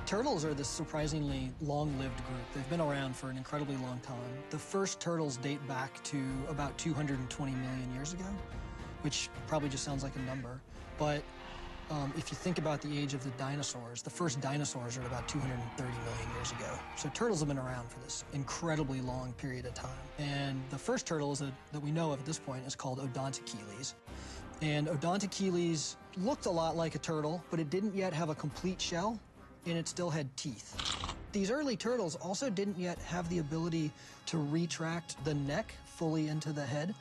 Turtles are this surprisingly long-lived group. They've been around for an incredibly long time. The first turtles date back to about 220 million years ago, which probably just sounds like a number. But if you think about the age of the dinosaurs, the first dinosaurs are about 230 million years ago. So turtles have been around for this incredibly long period of time. And the first turtle that we know of at this point is called Odontocheles. And Odontocheles looked a lot like a turtle, but it didn't yet have a complete shell, and it still had teeth. These early turtles also didn't yet have the ability to retract the neck fully into the head.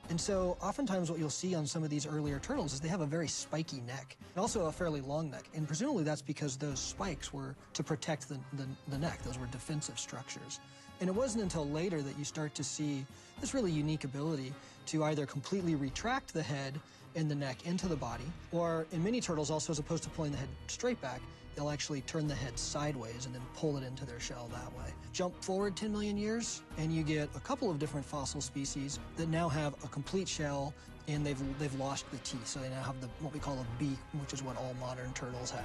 And so oftentimes what you'll see on some of these earlier turtles is they have a very spiky neck, and also a fairly long neck. And presumably that's because those spikes were to protect the neck. Those were defensive structures. And it wasn't until later that you start to see this really unique ability to either completely retract the head and the neck into the body, or in many turtles also, as opposed to pulling the head straight back, they'll actually turn the head sideways and then pull it into their shell that way. Jump forward 10 million years, and you get a couple of different fossil species that now have a complete shell, and they've lost the teeth, so they now have what we call a beak, which is what all modern turtles have.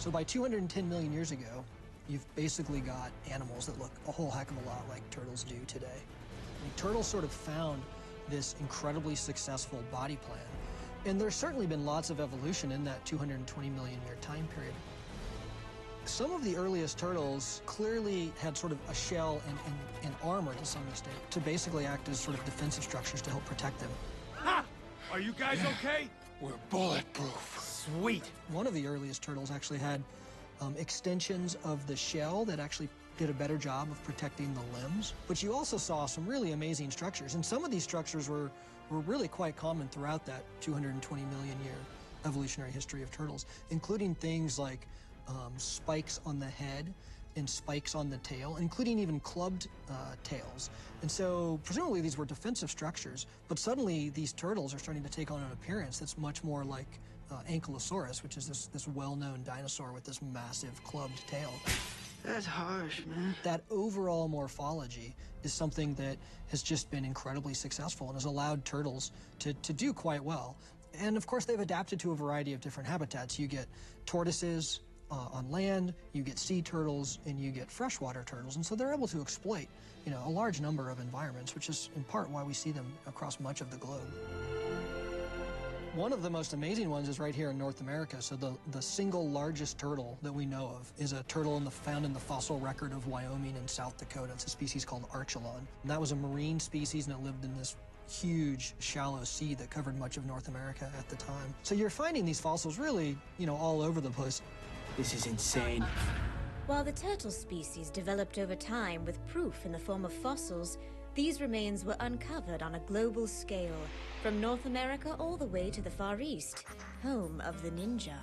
So by 210 million years ago, you've basically got animals that look a whole heck of a lot like turtles do today. I mean, turtles sort of found this incredibly successful body plan. And there's certainly been lots of evolution in that 220 million year time period. Some of the earliest turtles clearly had sort of a shell and armor to some extent to basically act as sort of defensive structures to help protect them. Ha! Are you guys okay? We're bulletproof. Sweet. One of the earliest turtles actually had extensions of the shell that actually did a better job of protecting the limbs. But you also saw some really amazing structures, and some of these structures were really quite common throughout that 220 million year evolutionary history of turtles, including things like spikes on the head and spikes on the tail, including even clubbed tails. And so presumably these were defensive structures, but suddenly these turtles are starting to take on an appearance that's much more like Ankylosaurus, which is this well-known dinosaur with this massive clubbed tail. That's harsh, man. That overall morphology is something that has just been incredibly successful and has allowed turtles to do quite well. And of course, they've adapted to a variety of different habitats. You get tortoises on land, you get sea turtles, and you get freshwater turtles. And so they're able to exploit, a large number of environments, which is in part why we see them across much of the globe. One of the most amazing ones is right here in North America. So the single largest turtle that we know of is a turtle found in the fossil record of Wyoming and South Dakota. It's a species called Archelon. And that was a marine species, and it lived in this huge, shallow sea that covered much of North America at the time. So you're finding these fossils really, all over the place. This is insane. While the turtle species developed over time with proof in the form of fossils, these remains were uncovered on a global scale, from North America all the way to the Far East, home of the ninja.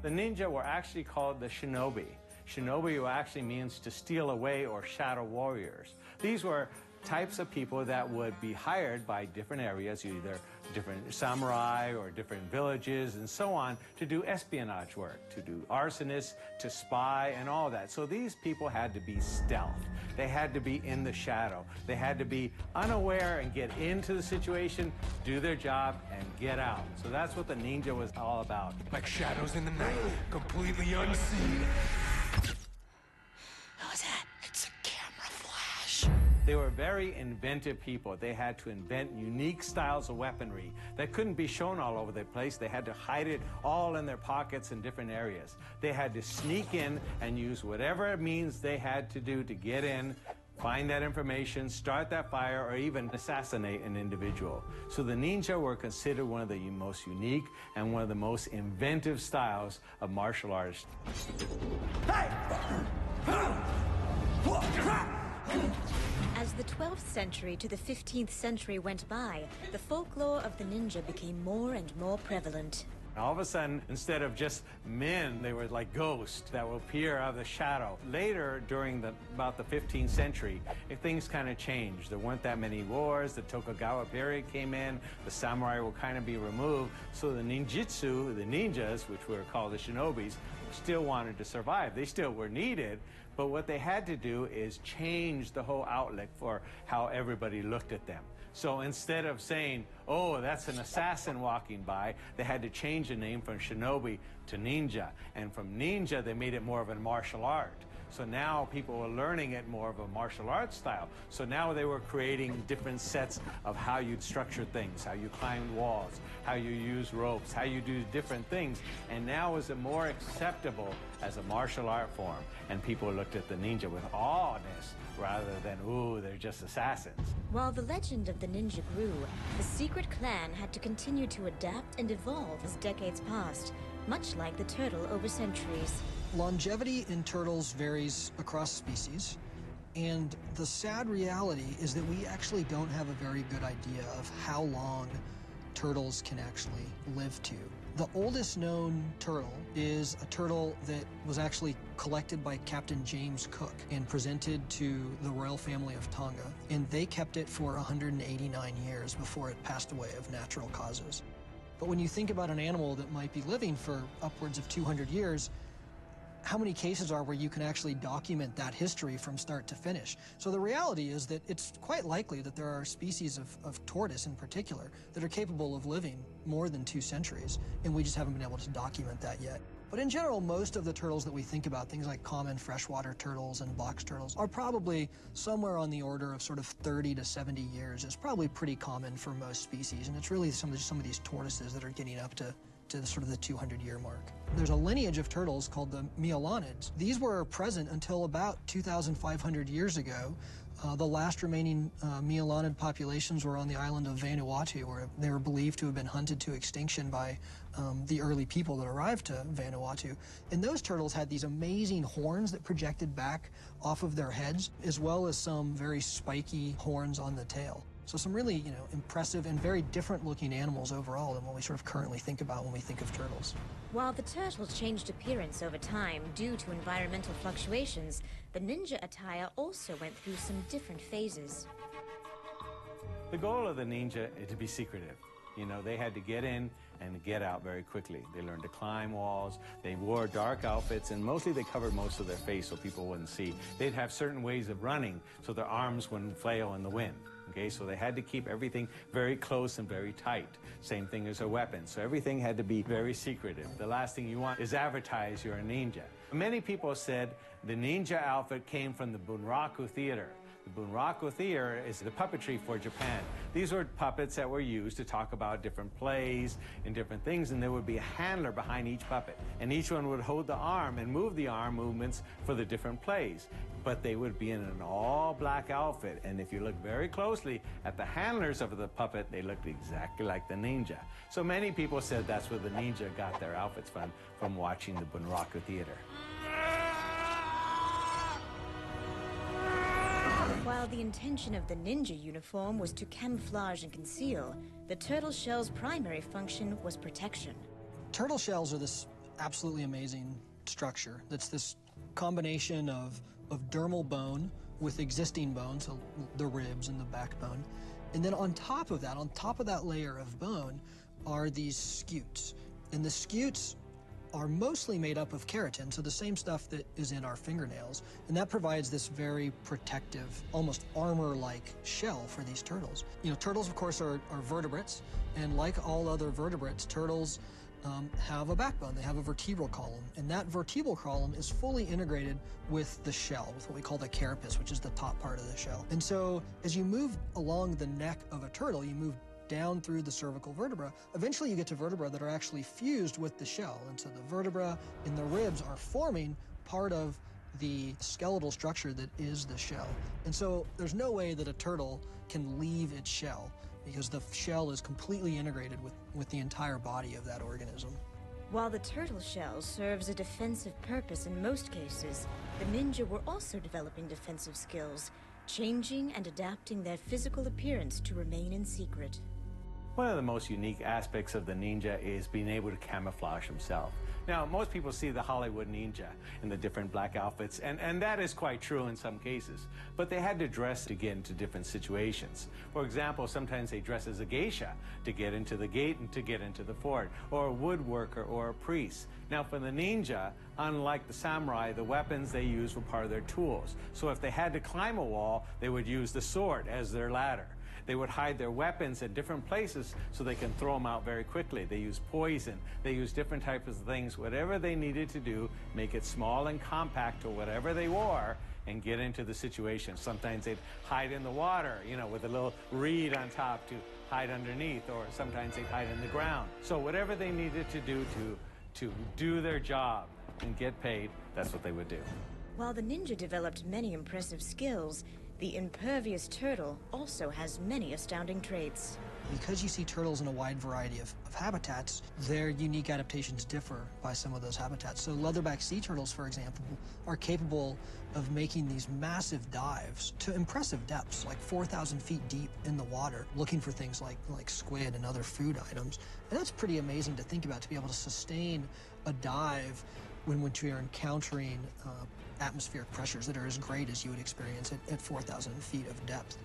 The ninja were actually called the shinobi. Shinobi actually means to steal away or shadow warriors. These were types of people that would be hired by different areas, either different samurai or different villages and so on, to do espionage work, to do arsonists, to spy and all that. So these people had to be stealth. They had to be in the shadow. They had to be unaware and get into the situation, do their job, and get out. So that's what the ninja was all about. Like shadows in the night, completely unseen. How's that? It's a camera flash. They were very inventive people. They had to invent unique styles of weaponry that couldn't be shown all over the place. They had to hide it all in their pockets in different areas. They had to sneak in and use whatever means they had to do to get in, find that information, start that fire, or even assassinate an individual. So the ninja were considered one of the most unique and one of the most inventive styles of martial arts. As the 12th century to the 15th century went by, the folklore of the ninja became more and more prevalent. All of a sudden, instead of just men, they were like ghosts that would appear out of the shadow. Later, during about the 15th century, things kind of changed. There weren't that many wars. The Tokugawa period came in. The samurai will kind of be removed. So the ninjutsu, the ninjas, which were called the shinobis, still wanted to survive. They still were needed, but what they had to do is change the whole outlook for how everybody looked at them. So instead of saying, oh, that's an assassin walking by, they had to change the name from shinobi to ninja. And from ninja, they made it more of a martial art. So now people were learning it more of a martial arts style. So now they were creating different sets of how you'd structure things, how you climbed walls, how you use ropes, how you do different things. And now is it more acceptable as a martial art form. And people looked at the ninja with awness rather than, ooh, they're just assassins. While the legend of the ninja grew, the secret clan had to continue to adapt and evolve as decades passed, much like the turtle over centuries. Longevity in turtles varies across species, and the sad reality is that we actually don't have a very good idea of how long turtles can actually live to. The oldest known turtle is a turtle that was actually collected by Captain James Cook and presented to the royal family of Tonga, and they kept it for 189 years before it passed away of natural causes. But when you think about an animal that might be living for upwards of 200 years, how many cases are where you can actually document that history from start to finish? So the reality is that it's quite likely that there are species of tortoise in particular that are capable of living more than 2 centuries, and we just haven't been able to document that yet. But in general, most of the turtles that we think about, things like common freshwater turtles and box turtles, are probably somewhere on the order of sort of 30 to 70 years. It's probably pretty common for most species, and it's really some of these tortoises that are getting up to sort of the 200-year mark. There's a lineage of turtles called the Meolonids. These were present until about 2,500 years ago. The last remaining Meolonid populations were on the island of Vanuatu, where they were believed to have been hunted to extinction by the early people that arrived to Vanuatu. And those turtles had these amazing horns that projected back off of their heads, as well as some very spiky horns on the tail. So some really, impressive and very different looking animals overall than what we sort of currently think about when we think of turtles. While the turtles changed appearance over time due to environmental fluctuations, the ninja attire also went through some different phases. The goal of the ninja is to be secretive. They had to get in and get out very quickly. They learned to climb walls. They wore dark outfits, and mostly they covered most of their face so people wouldn't see. They'd have certain ways of running so their arms wouldn't flail in the wind. Okay, so they had to keep everything very close and very tight. Same thing as their weapons. So everything had to be very secretive. The last thing you want is advertise you're a ninja. Many people said the ninja outfit came from the Bunraku theater. The Bunraku theater is the puppetry for Japan. These were puppets that were used to talk about different plays and different things, and there would be a handler behind each puppet. And each one would hold the arm and move the arm movements for the different plays. But they would be in an all-black outfit, and if you look very closely at the handlers of the puppet, they looked exactly like the ninja. So many people said that's where the ninja got their outfits from watching the Bunraku theater. While the intention of the ninja uniform was to camouflage and conceal, the turtle shell's primary function was protection. Turtle shells are this absolutely amazing structure that's this combination of dermal bone with existing bone, so the ribs and the backbone. And then on top of that layer of bone are these scutes. And the scutes are mostly made up of keratin, so the same stuff that is in our fingernails. And that provides this very protective, almost armor-like shell for these turtles. Turtles, of course, are vertebrates, and like all other vertebrates, turtles have a backbone. They have a vertebral column, and that vertebral column is fully integrated with the shell, with what we call the carapace, which is the top part of the shell. And so as you move along the neck of a turtle, you move down through the cervical vertebra. Eventually you get to vertebrae that are actually fused with the shell, and so the vertebra and the ribs are forming part of the skeletal structure that is the shell. And so there's no way that a turtle can leave its shell, because the shell is completely integrated with the entire body of that organism. While the turtle shell serves a defensive purpose in most cases, the ninja were also developing defensive skills, changing and adapting their physical appearance to remain in secret. One of the most unique aspects of the ninja is being able to camouflage himself. Now, most people see the Hollywood ninja in the different black outfits, and that is quite true in some cases. But they had to dress to get into different situations. For example, sometimes they dress as a geisha to get into the gate and to get into the fort, or a woodworker or a priest. Now, for the ninja, unlike the samurai, the weapons they use were part of their tools. So if they had to climb a wall, they would use the sword as their ladder. They would hide their weapons in different places so they can throw them out very quickly. They use poison. They use different types of things, whatever they needed to do, make it small and compact to whatever they wore, and get into the situation. Sometimes they'd hide in the water, you know, with a little reed on top to hide underneath, or sometimes they'd hide in the ground. So whatever they needed to do their job and get paid, that's what they would do. While the ninja developed many impressive skills, the impervious turtle also has many astounding traits. Because you see turtles in a wide variety of habitats, their unique adaptations differ by some of those habitats. So leatherback sea turtles, for example, are capable of making these massive dives to impressive depths, like 4,000 feet deep in the water, looking for things like squid and other food items. And that's pretty amazing to think about, to be able to sustain a dive when you're encountering atmospheric pressures that are as great as you would experience at 4,000 feet of depth.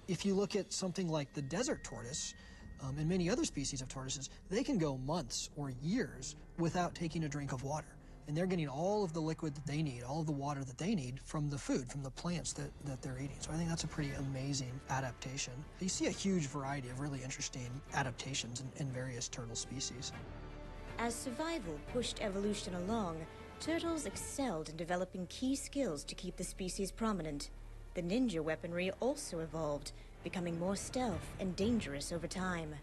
If you look at something like the desert tortoise, and many other species of tortoises, they can go months or years without taking a drink of water. And they're getting all of the liquid that they need, all of the water that they need from the food, from the plants that they're eating. So I think that's a pretty amazing adaptation. You see a huge variety of really interesting adaptations in various turtle species. As survival pushed evolution along, turtles excelled in developing key skills to keep the species prominent. The ninja weaponry also evolved, becoming more stealth and dangerous over time.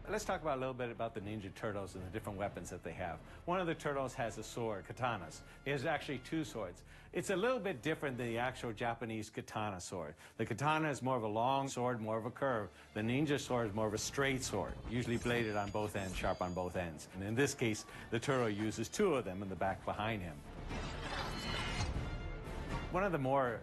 Let's talk about a little bit about the ninja turtles and the different weapons that they have. One of the turtles has a sword, katanas. He has actually two swords. It's a little bit different than the actual Japanese katana sword. The katana is more of a long sword, more of a curve. The ninja sword is more of a straight sword, usually bladed on both ends, sharp on both ends. And in this case, the turtle uses two of them in the back behind him. One of the more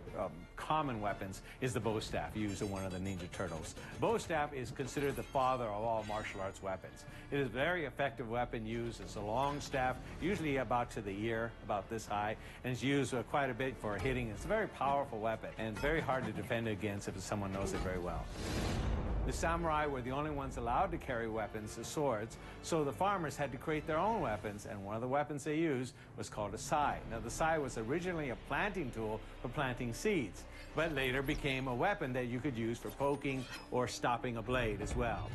common weapons is the bow staff used in one of the Ninja Turtles. Bow staff is considered the father of all martial arts weapons. It is a very effective weapon used. It's a long staff, usually about to the ear, about this high, and it's used quite a bit for hitting. It's a very powerful weapon, and it's very hard to defend against if someone knows it very well. The samurai were the only ones allowed to carry weapons, the swords, so the farmers had to create their own weapons, and one of the weapons they used was called a sai. Now, the sai was originally a planting tool for planting seeds, but later became a weapon that you could use for poking or stopping a blade as well.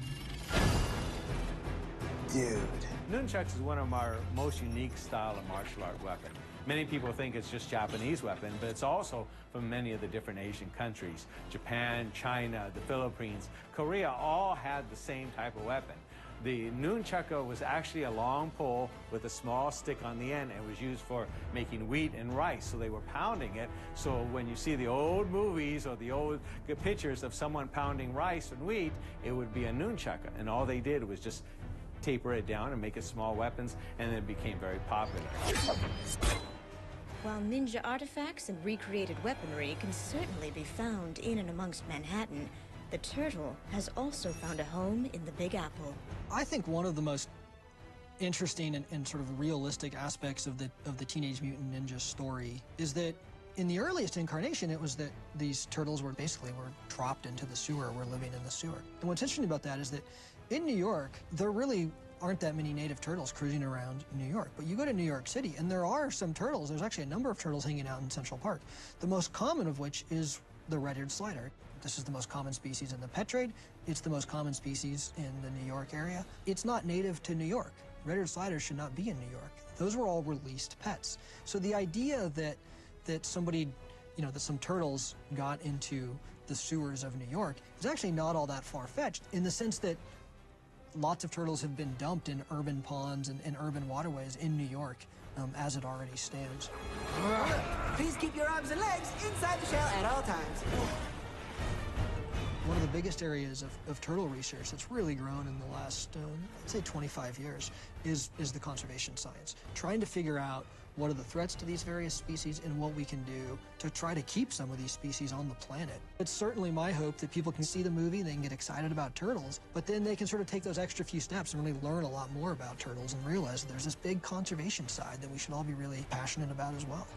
Dude. Nunchucks is one of our most unique style of martial art weapon. Many people think it's just Japanese weapon, but it's also from many of the different Asian countries. Japan, China, the Philippines, Korea all had the same type of weapon. The nunchaka was actually a long pole with a small stick on the end, and it was used for making wheat and rice. So they were pounding it. So when you see the old movies or the old pictures of someone pounding rice and wheat, it would be a nunchaka. And all they did was just taper it down and make it small weapons, and it became very popular. While ninja artifacts and recreated weaponry can certainly be found in and amongst Manhattan, the turtle has also found a home in the Big Apple. I think one of the most interesting and sort of realistic aspects of the Teenage Mutant Ninja story is that in the earliest incarnation, it was that these turtles were dropped into the sewer, were living in the sewer. And what's interesting about that is that in New York, there really aren't that many native turtles cruising around New York. But you go to New York City, and there are some turtles. There's actually a number of turtles hanging out in Central Park, the most common of which is the red-eared slider. This is the most common species in the pet trade. It's the most common species in the New York area. It's not native to New York. Red-eared sliders should not be in New York. Those were all released pets. So the idea that somebody, that some turtles got into the sewers of New York is actually not all that far-fetched, in the sense that lots of turtles have been dumped in urban ponds and urban waterways in New York as it already stands. Please keep your arms and legs inside the shell at all times. One of the biggest areas of turtle research that's really grown in the last, I'd say 25 years, is the conservation science. Trying to figure out what are the threats to these various species, and what we can do to try to keep some of these species on the planet. It's certainly my hope that people can see the movie, they can get excited about turtles, but then they can sort of take those extra few steps and really learn a lot more about turtles and realize that there's this big conservation side that we should all be really passionate about as well.